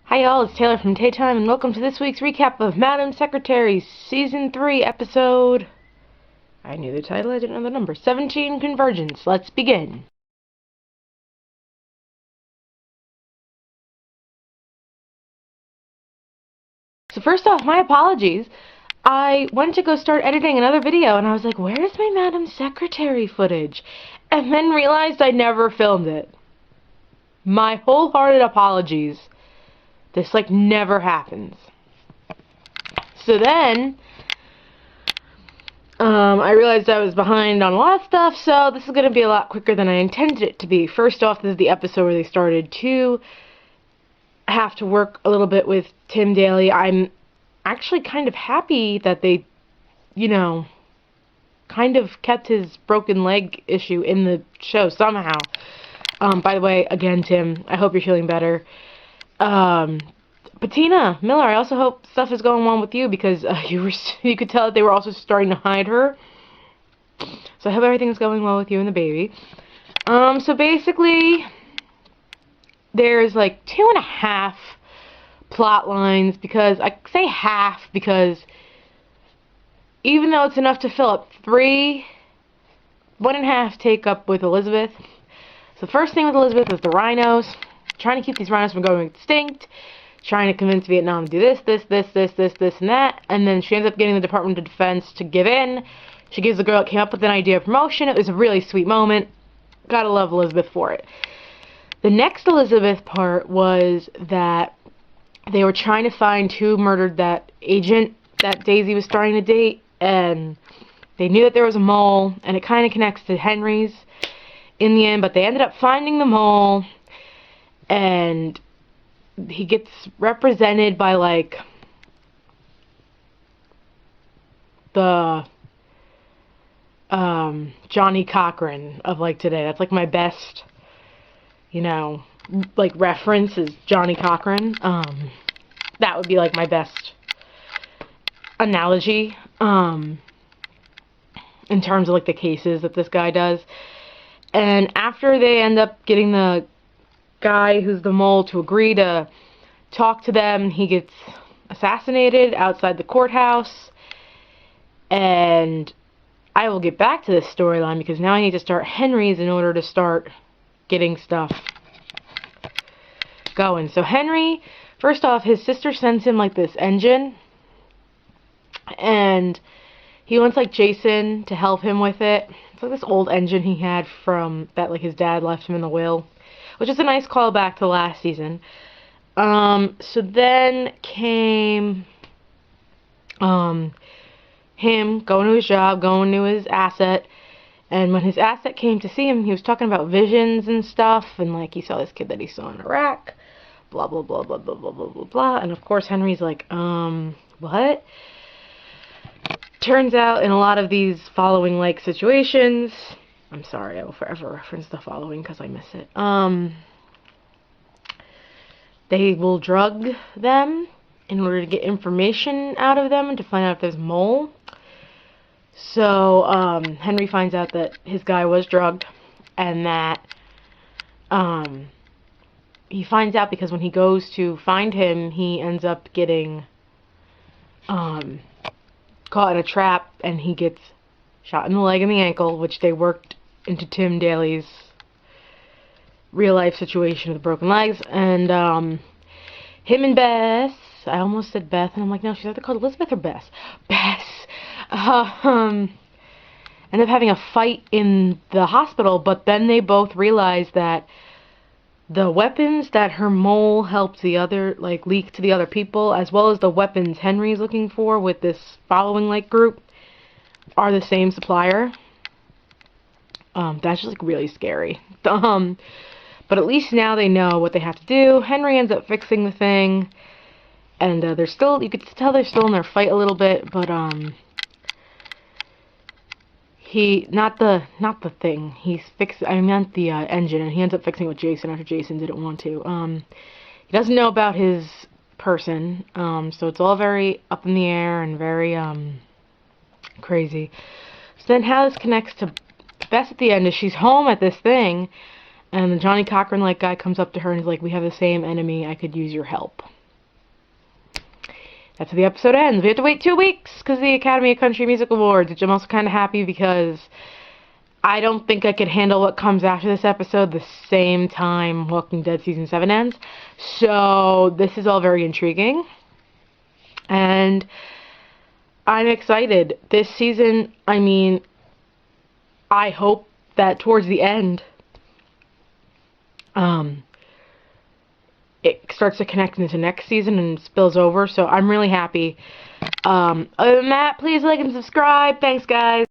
Hi y'all, it's Taylor from Tay Time, and welcome to this week's recap of Madam Secretary, Season 3, Episode... I knew the title, I didn't know the number. 17, Convergence. Let's begin. So first off, my apologies. I went to go start editing another video, and I was like, where's my Madam Secretary footage? And then realized I never filmed it. My wholehearted apologies. This, never happens. So then... I realized I was behind on a lot of stuff, so this is going to be a lot quicker than I intended it to be. First off, this is the episode where they started to have to work a little bit with Tim Daly. I'm actually kind of happy that they, kind of kept his broken leg issue in the show somehow. By the way, again, Tim, I hope you're feeling better. Bettina Miller, I also hope stuff is going on with you, because you could tell that they were also starting to hide her. So I hope everything's going well with you and the baby. So basically, there's 2.5 plot lines, because I say half because even though it's enough to fill up 3, 1.5 take up with Elizabeth. So the first thing with Elizabeth is the rhinos, trying to keep these rhinos from going extinct. Trying to convince Vietnam to do this, and that, and then she ends up getting the Department of Defense to give in. She gives the girl that came up with an idea of promotion. It was a really sweet moment. Gotta love Elizabeth for it. The next Elizabeth part was that they were trying to find who murdered that agent that Daisy was starting to date, and they knew that there was a mole, and it kind of connects to Henry's in the end, but they ended up finding the mole, and he gets represented by, the, Johnny Cochran of, today. That's, my best, reference is Johnny Cochran. That would be, my best analogy, in terms of, the cases that this guy does. And after they end up getting the guy who's the mole to agree to talk to them, he gets assassinated outside the courthouse, and I will get back to this storyline because now I need to start Henry's in order to start getting stuff going. So Henry, first off, his sister sends him this engine, and he wants Jason to help him with it. It's this old engine he had from that his dad left him in the will, which is a nice callback to last season. So then came him going to his job, going to his asset, and when his asset came to see him, he was talking about visions and stuff, and he saw this kid that he saw in Iraq, blah blah blah blah blah blah blah blah blah, and of course Henry's what? Turns out in a lot of these following situations, I'm sorry, I will forever reference the following because I miss it. They will drug them in order to get information out of them and to find out if there's a mole. So, Henry finds out that his guy was drugged, and that, he finds out because when he goes to find him, he ends up getting, caught in a trap, and he gets shot in the leg and the ankle, which they worked into Tim Daly's real-life situation with broken legs, and, him and Bess, I almost said Beth, and I'm like, no, she's either called Elizabeth or Bess. Bess, end up having a fight in the hospital, but then they both realize that the weapons that her mole helped the other, leak to the other people, as well as the weapons Henry's looking for with this following, group, are the same supplier. That's just, really scary. But at least now they know what they have to do. Henry ends up fixing the thing, and they're still, you could tell they're still in their fight a little bit, but, not the thing, I meant the, engine, and he ends up fixing it with Jason after Jason didn't want to. He doesn't know about his person, so it's all very up in the air and very, crazy. So then how this connects to Bess at the end is she's home at this thing, and the Johnny Cochran guy comes up to her and is like, we have the same enemy, I could use your help. that's how the episode ends. We have to wait 2 weeks because of the Academy of Country Music Awards, which I'm also kind of happy because I don't think I could handle what comes after this episode the same time Walking Dead Season 7 ends. So this is all very intriguing. And I'm excited. This season, I mean, I hope that towards the end, it starts to connect into next season and spills over. So I'm really happy. Other than that, please like and subscribe. Thanks, guys.